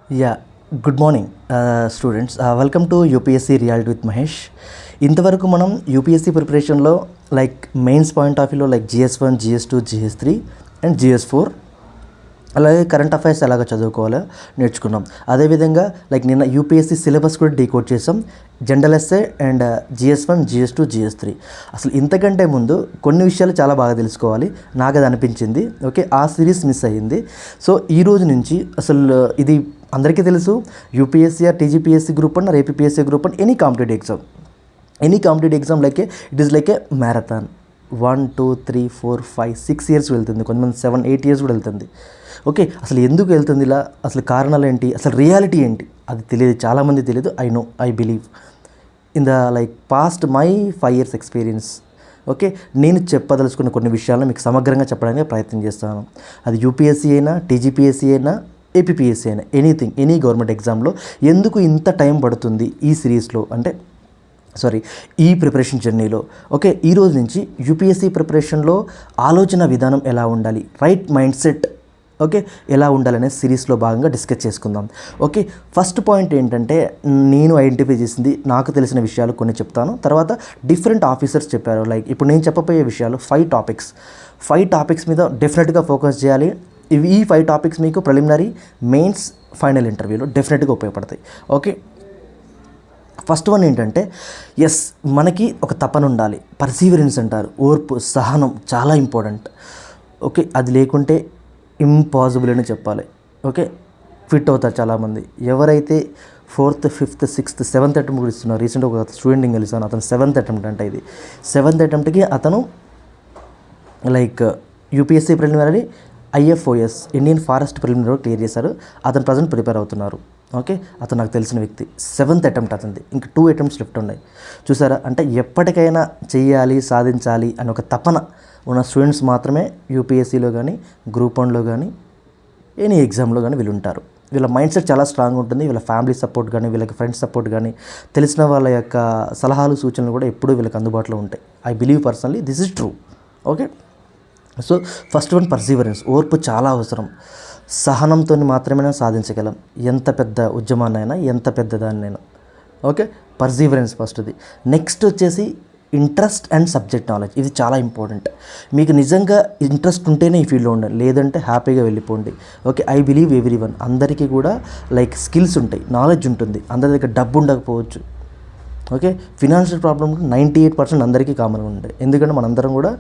Yeah good morning students, welcome to UPSC reality with Mahesh. ఇంతవరకు మనం UPSC ప్రిపరేషన్లో like mains point of వ్యూలో like GS1, GS2, GS3 and GS4 అలాగే current affairs ఎలాగ చదువుకోవాలో నేర్చుకున్నాం. అదేవిధంగా లైక్ నిన్న యూపీఎస్సీ సిలబస్ కూడా డీకోడ్ చేసాం. General essay and GS1, GS2, GS3. అసలు ఇంతకంటే ముందు కొన్ని విషయాలు చాలా బాగా తెలుసుకోవాలి, నాకు అది అనిపించింది. ఓకే, ఆ సిరీస్ మిస్ అయ్యింది. సో ఈ రోజు నుంచి అసలు ఇది అందరికీ తెలుసు, UPSC or TGPSC group and or APSC group and any competitive exam like it is like a marathon. 1, 2, 3, 4, 5, 6 years వెళ్తుంది, కొంతమంది 7, 8 ఇయర్స్ కూడా వెళ్తుంది. ఓకే, అసలు ఎందుకు వెళ్తుంది ఇలా, అసలు కారణాలు ఏంటి, అసలు రియాలిటీ ఏంటి అది తెలియదు, చాలామంది తెలియదు. I believe in the like past my 5 years experience. Okay, నేను చెప్పదలుచుకున్న కొన్ని విషయాలను మీకు సమగ్రంగా చెప్పడానికి ప్రయత్నం చేస్తాను. అది యూపీఎస్సీ అయినా, టీజీపీఎస్సీ అయినా, ఏపీపీఎస్సీ అయినా, ఎనీ గవర్నమెంట్ ఎగ్జామ్లో ఎందుకు ఇంత టైం పడుతుంది ఈ సిరీస్లో అంటే ఈ ప్రిపరేషన్ జర్నీలో. ఓకే, ఈ రోజు నుంచి యూపీఎస్సీ ప్రిపరేషన్లో ఆలోచన విధానం ఎలా ఉండాలి, రైట్ మైండ్ సెట్ ఓకే ఎలా ఉండాలనే సిరీస్లో భాగంగా డిస్కస్ చేసుకుందాం. ఓకే, ఫస్ట్ పాయింట్ ఏంటంటే నేను ఐడెంటిఫై చేసింది, నాకు తెలిసిన విషయాలు కొన్ని చెప్తాను. తర్వాత డిఫరెంట్ ఆఫీసర్స్ చెప్పారు. లైక్ ఇప్పుడు నేను చెప్పబోయే విషయాలు 5 టాపిక్స్ మీద డెఫినెట్గా ఫోకస్ చేయాలి. ఈ 5 టాపిక్స్ మీకు ప్రిలిమినరీ, మెయిన్స్, ఫైనల్ ఇంటర్వ్యూలో డెఫినెట్గా ఉపయోగపడతాయి. ఓకే, ఫస్ట్ వన్ ఏంటంటే మనకి ఒక తపన ఉండాలి. పర్సీవరెన్స్ అంటారు, ఓర్పు, సహనం చాలా ఇంపార్టెంట్. ఓకే, అది లేకుంటే ఇంపాసిబుల్ అని చెప్పాలి. ఓకే, ఫిట్ అవుతారు చాలామంది. ఎవరైతే 4th, 5th, 6th, 7th attempt కూడా ఇస్తున్నారు. రీసెంట్గా ఒక స్టూడెంట్ని కలిసాను, అతను 7th అటెంప్ట్ అంటే ఇది 7th అటెంప్ట్కి అతను like UPSC preliminary, IFOS Indian forest preliminary clear చేశారు. అతను ప్రజెంట్ ప్రిపేర్ అవుతున్నారు. ఓకే, అతను నాకు తెలిసిన వ్యక్తి. 7th అటెంప్ట్ అతనిది, ఇంకా 2 attempts లెఫ్ట్ ఉన్నాయి. చూసారా, అంటే ఎప్పటికైనా చేయాలి, సాధించాలి అని ఒక తపన ఉన్న స్టూడెంట్స్ మాత్రమే యూపీఎస్సీలో కానీ, గ్రూప్ 1లో కానీ, ఎనీ ఎగ్జామ్లో కానీ వీళ్ళు ఉంటారు. వీళ్ళ మైండ్ సెట్ చాలా స్ట్రాంగ్ ఉంటుంది. వీళ్ళ ఫ్యామిలీ సపోర్ట్ కానీ, వీళ్ళకి ఫ్రెండ్స్ సపోర్ట్ కానీ, తెలిసిన వాళ్ళ యొక్క సలహాలు, సూచనలు కూడా ఎప్పుడూ వీళ్ళకి అందుబాటులో ఉంటాయి. I believe personally this is true. Okay, so first one perseverance, ఓర్పు చాలా అవసరం. సహనంతో మాత్రమే సాధించగలం ఎంత పెద్ద ఉద్యమాన్నైనా, ఎంత పెద్ద దాన్నైనా. ఓకే, పర్సీవరెన్స్ ఫస్ట్ది. నెక్స్ట్ వచ్చేసి ఇంట్రెస్ట్ అండ్ సబ్జెక్ట్ నాలెడ్జ్. ఇది చాలా ఇంపార్టెంట్. మీకు నిజంగా ఇంట్రెస్ట్ ఉంటేనే ఈ ఫీల్డ్లో ఉండాలి, లేదంటే హ్యాపీగా వెళ్ళిపోండి. ఓకే, ఐ బిలీవ్ ఎవ్రీవన్, అందరికీ కూడా లైక్ స్కిల్స్ ఉంటాయి, నాలెడ్జ్ ఉంటుంది, అందరి దగ్గర డబ్బు ఉండకపోవచ్చు. ఓకే, ఫినాన్షియల్ ప్రాబ్లమ్ 98% అందరికీ కామన్గా ఉంటాయి, ఎందుకంటే మనందరం కూడా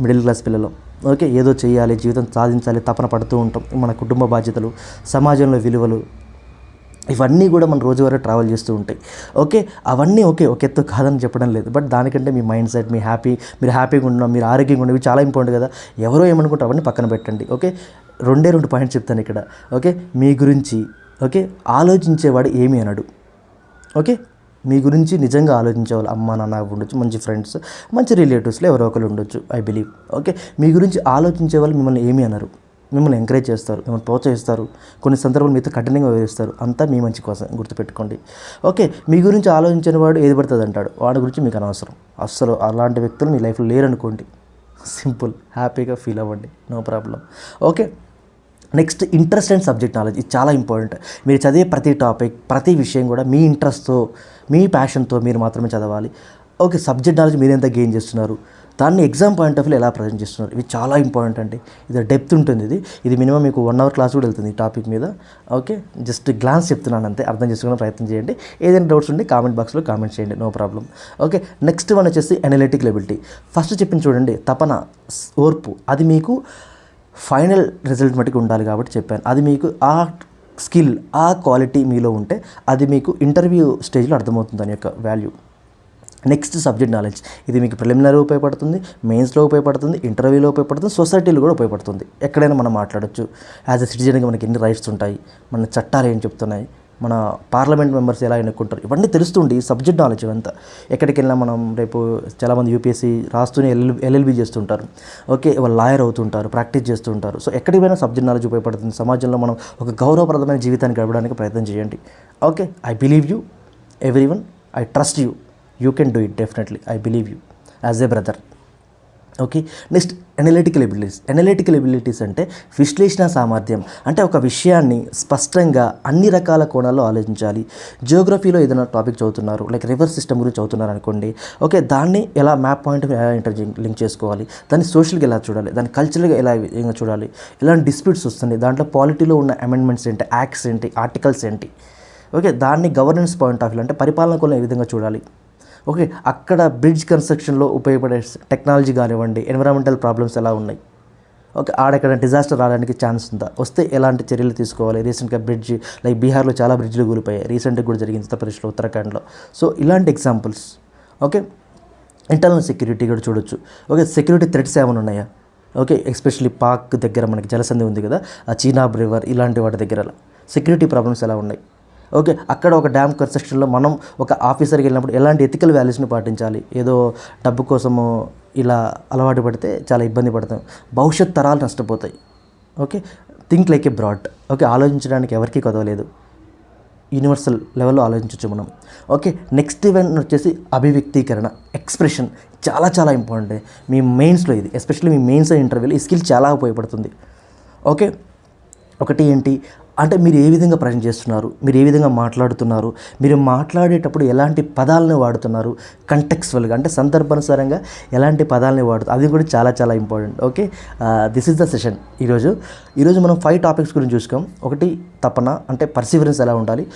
మిడిల్ క్లాస్ పిల్లలు. ఓకే, ఏదో చేయాలి, జీవితం సాధించాలి, తపన పడుతూ ఉంటాం. మన కుటుంబ బాధ్యతలు, సమాజంలో విలువలు, ఇవన్నీ కూడా మన రోజువారీ ట్రావెల్ చేస్తూ ఉంటాయి. ఓకే, అవన్నీ ఓకే ఒక ఎత్తు కాదని చెప్పడం లేదు, బట్ దానికంటే మీ మైండ్ సెట్, మీరు హ్యాపీగా ఉండడం, మీరు ఆరోగ్యంగా ఉండడం, ఇవి చాలా ఇంపార్టెంట్ కదా. ఎవరో ఏమనుకుంటారు అవన్నీ పక్కన పెట్టండి. ఓకే, 2 పాయింట్స్ చెప్తాను ఇక్కడ. ఓకే, మీ గురించి ఓకే ఆలోచించేవాడు ఏమీ అనడు. ఓకే, మీ గురించి నిజంగా ఆలోచించేవాళ్ళు అమ్మ, నాన్న ఉండొచ్చు, మంచి ఫ్రెండ్స్, మంచి రిలేటివ్స్లో ఎవరో ఒకరు ఉండొచ్చు, ఐ బిలీవ్. ఓకే, మీ గురించి ఆలోచించే వాళ్ళు మిమ్మల్ని ఏమీ అనరు, మిమ్మల్ని ఎంకరేజ్ చేస్తారు, మిమ్మల్ని ప్రోత్సహిస్తారు, కొన్ని సందర్భాలు మీతో కఠినంగా వ్యవహరిస్తారు. అంతా మీ మంచి కోసం, గుర్తుపెట్టుకోండి. ఓకే, మీ గురించి ఆలోచించిన వాడు ఏది పడుతుంది అంటాడు, వాడి గురించి మీకు అనవసరం. అస్సలు అలాంటి వ్యక్తులు మీ లైఫ్లో లేరనుకోండి, సింపుల్, హ్యాపీగా ఫీల్ అవ్వండి, no problem. Okay, next interest and subject knowledge. ఇది చాలా ఇంపార్టెంట్. మీరు చదివే ప్రతి టాపిక్, ప్రతి విషయం కూడా మీ ఇంట్రెస్ట్తో, మీ ప్యాషన్తో మీరు మాత్రమే చదవాలి. ఓకే, సబ్జెక్ట్ నాలెడ్జ్ మీరు ఎంత గెయిన్ చేస్తున్నారు, దాన్ని ఎగ్జామ్ పాయింట్ ఆఫ్ వ్యూ ఎలా ప్రజెంట్ చేస్తున్నారు, ఇవి చాలా ఇంపార్టెంట్ అండి. ఇది డెప్త్ ఉంటుంది. ఇది మినిమం మీకు 1 hour క్లాస్ కూడా వెళ్తుంది ఈ టాపిక్ మీద. ఓకే, జస్ట్ గ్లాన్స్ చెప్తున్నాను అంతే, అర్థం చేసుకునే ప్రయత్నం చేయండి. ఏదైనా డౌట్స్ ఉంటే కామెంట్ బాక్స్లో కామెంట్ చేయండి, no problem. Okay, next one వచ్చేసి అనలిటికల్ ఎబిలిటీ. ఫస్ట్ చెప్పింది చూడండి, తపన, ఓర్పు, అది మీకు ఫైనల్ రిజల్ట్ మటుకు ఉండాలి కాబట్టి చెప్పాను. అది మీకు ఆ స్కిల్, ఆ క్వాలిటీ మీలో ఉంటే అది మీకు ఇంటర్వ్యూ స్టేజ్లో అర్థమవుతుంది దాని యొక్క వాల్యూ. Next subject knowledge. ఇది మీకు ప్రిలిమినరీ ఉపయోగపడుతుంది, మెయిన్స్లో ఉపయోగపడుతుంది, ఇంటర్వ్యూలో ఉపయోగపడుతుంది, సొసైటీలో కూడా ఉపయోగపడుతుంది. ఎక్కడైనా మనం మాట్లాడచ్చు. యాజ్ ఎ సిటిజన్గా మనకి ఎన్ని రైట్స్ ఉంటాయి, మన చట్టాలు ఏం చెప్తున్నాయి, మన పార్లమెంట్ మెంబర్స్ ఎలా ఎన్నుకుంటారు, ఇవన్నీ తెలుస్తుంది. సబ్జెక్ట్ నాలెడ్జ్ ఇవంతా. ఎక్కడికి వెళ్ళినా మనం రేపు చాలామంది యూపీఎస్సీ రాస్తూనే LLB చేస్తుంటారు. ఓకే, వాళ్ళు లాయర్ అవుతుంటారు, ప్రాక్టీస్ చేస్తుంటారు. సో ఎక్కడికి పోయినా సబ్జెక్ట్ నాలెడ్జ్ ఉపయోగపడుతుంది. సమాజంలో మనం ఒక గౌరవప్రదమైన జీవితాన్ని గడపడానికి ప్రయత్నం చేయండి. Okay, I believe you everyone, I trust you, you can do it definitely, I believe you as a brother. Okay. Next analytical abilities అంటే విశ్లేషణ సామర్థ్యం. అంటే ఒక విషయాన్ని స్పష్టంగా అన్ని రకాల కోణాల్లో ఆలోచించాలి. జియోగ్రఫీలో ఏదైనా టాపిక్ చదువుతున్నారు, లైక్ రివర్ సిస్టమ్ గురించి చదువుతున్నారు అనుకోండి. ఓకే, దాన్ని ఎలా మ్యాప్ పాయింట్ ఎలా లింక్ చేసుకోవాలి, దాన్ని సోషల్గా ఎలా చూడాలి, దాన్ని కల్చరల్గా ఎలా చూడాలి, ఎలాంటి డిస్ప్యూట్స్ వస్తుంది, దాంట్లో పాలిటీలో ఉన్న అమెండ్మెంట్స్ ఏంటి, యాక్ట్స్ ఏంటి, ఆర్టికల్స్ ఏంటి. ఓకే, దాన్ని గవర్నెన్స్ పాయింట్ ఆఫ్ వ్యూ అంటే పరిపాలన కూడా ఏ విధంగా చూడాలి. ఓకే, అక్కడ బ్రిడ్జ్ కన్స్ట్రక్షన్లో ఉపయోగపడే టెక్నాలజీ కానివ్వండి, ఎన్విరాన్మెంటల్ ప్రాబ్లమ్స్ ఎలా ఉన్నాయి. ఓకే, ఆడెక్కడ డిజాస్టర్ రావడానికి ఛాన్స్ ఉందా, వస్తే ఎలాంటి చర్యలు తీసుకోవాలి. రీసెంట్గా బ్రిడ్జ్ లైక్ బీహార్లో చాలా బ్రిడ్జ్లు కూలిపోయాయి, రీసెంట్గా కూడా జరిగింది ఉత్తరప్రదేశ్లో, ఉత్తరాఖండ్లో. సో ఇలాంటి ఎగ్జాంపుల్స్. ఓకే, ఇంటర్నల్ సెక్యూరిటీ కూడా చూడొచ్చు. ఓకే, సెక్యూరిటీ థ్రెట్స్ ఏమైనా ఉన్నాయా. ఓకే, ఎస్పెషల్లీ పాక్ దగ్గర మనకి జలసంధి ఉంది కదా, ఆ చీనాబ్ రివర్ ఇలాంటి వాటి దగ్గర సెక్యూరిటీ ప్రాబ్లమ్స్ ఎలా ఉన్నాయి. ఓకే, అక్కడ ఒక డ్యామ్ కన్స్ట్రక్షన్లో మనం ఒక ఆఫీసర్కి వెళ్ళినప్పుడు ఎలాంటి ఎథికల్ వాల్యూస్ని పాటించాలి. ఏదో డబ్బు కోసము ఇలా అలవాటు పడితే చాలా ఇబ్బంది పడతాం, భవిష్యత్ తరాలు నష్టపోతాయి. Okay, think like a broad. Okay, ఆలోచించడానికి ఎవరికీ కొదవలేదు, యూనివర్సల్ లెవెల్లో ఆలోచించవచ్చు మనం. ఓకే, నెక్స్ట్ ఈవెంట్ వచ్చేసి అభివ్యక్తీకరణ, ఎక్స్ప్రెషన్. చాలా చాలా ఇంపార్టెంట్ మీ మెయిన్స్లో ఇది, ఎస్పెషల్లీ మీ మెయిన్స్ ఇంటర్వ్యూలో ఈ స్కిల్ చాలా ఉపయోగపడుతుంది. ఓకే, ఒకటి ఏంటి అంటే మీరు ఏ విధంగా ప్రజెంట్ చేస్తున్నారు, మీరు ఏ విధంగా మాట్లాడుతున్నారు, మీరు మాట్లాడేటప్పుడు ఎలాంటి పదాలను వాడుతున్నారు, కంటెక్స్చువల్గా అంటే సందర్భానుసారంగా ఎలాంటి పదాలని వాడుతారు, అది కూడా చాలా చాలా important. Okay, this is the session. ఈరోజు మనం 5 టాపిక్స్ గురించి చూసుకోం. ఒకటి తపన అంటే పర్సివరెన్స్ ఎలా ఉండాలి,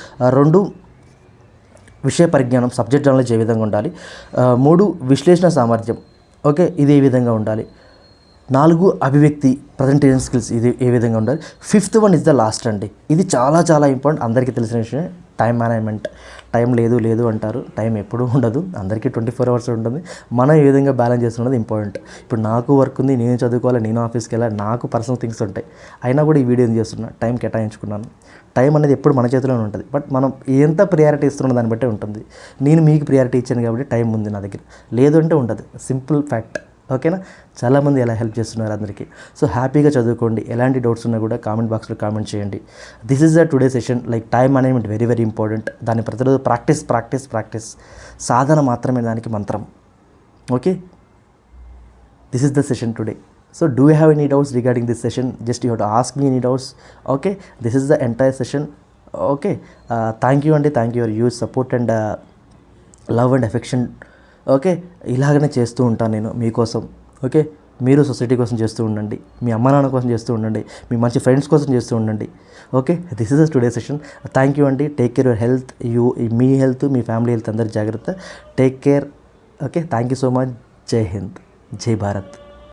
2 విషయ పరిజ్ఞానం సబ్జెక్ట్ నాలెడ్జ్ ఏ విధంగా ఉండాలి, 3 విశ్లేషణ సామర్థ్యం. ఓకే, ఇది ఏ విధంగా ఉండాలి, 4 అభివ్యక్తి ప్రజెంటేషన్ స్కిల్స్ ఇది ఏ విధంగా ఉండాలి. 5th one is the last అండి. ఇది చాలా చాలా ఇంపార్టెంట్, అందరికీ తెలిసిన విషయం. Time management. టైం లేదు అంటారు, టైం ఎప్పుడూ ఉండదు, అందరికీ 24 అవర్స్ ఉంటుంది. మనం ఏ విధంగా బ్యాలెన్స్ చేస్తున్నది ఇంపార్టెంట్. ఇప్పుడు నాకు వర్క్ ఉంది, నేను చదువుకోవాలి, నేను ఆఫీస్కి వెళ్ళాలి, నాకు పర్సనల్ థింగ్స్ ఉంటాయి. అయినా కూడా ఈ వీడియోని చేస్తున్నా, టైం కేటాయించుకున్నాను. టైం అనేది ఎప్పుడు మన చేతిలోనే ఉంటుంది, బట్ మనం ఎంత ప్రియారిటీ ఇస్తున్న దాన్ని బట్టే ఉంటుంది. నేను మీకు ప్రియారిటీ ఇచ్చాను కాబట్టి టైం ఉంది నా దగ్గర, లేదు అంటే ఉండదు, సింపుల్ ఫ్యాక్ట్. ఓకేనా, చాలామంది ఎలా హెల్ప్ చేస్తున్నారు అందరికీ. సో హ్యాపీగా చదువుకోండి, ఎలాంటి డౌట్స్ ఉన్నా కూడా కామెంట్ బాక్స్లో కామెంట్ చేయండి. This is the today session. Like time management very very important. దాన్ని ప్రతిరోజు ప్రాక్టీస్. సాధన మాత్రమే దానికి మంత్రం. Okay, this is the session today. So do you have any doubts regarding this session? Just you have to ask me any doubts. Okay, this is the entire session. Okay, thank you అండి, thank you for use support and love and affection. Okay, ఇలాగనే చేస్తూ ఉంటాను నేను మీకోసం. Okay, మీరు society కోసం చేస్తూ ఉండండి, మీ అమ్మ నాన్న కోసం చేస్తూ ఉండండి, మీ మంచి ఫ్రెండ్స్ కోసం చేస్తూ ఉండండి. Okay, this is the today session. Thank you అండి. టేక్ కేర్ యువర్ హెల్త్, మీ హెల్త్, మీ ఫ్యామిలీ హెల్త్ అందరి జాగ్రత్త. Take care. Okay, thank you so much. జై హింద్, జై భారత్.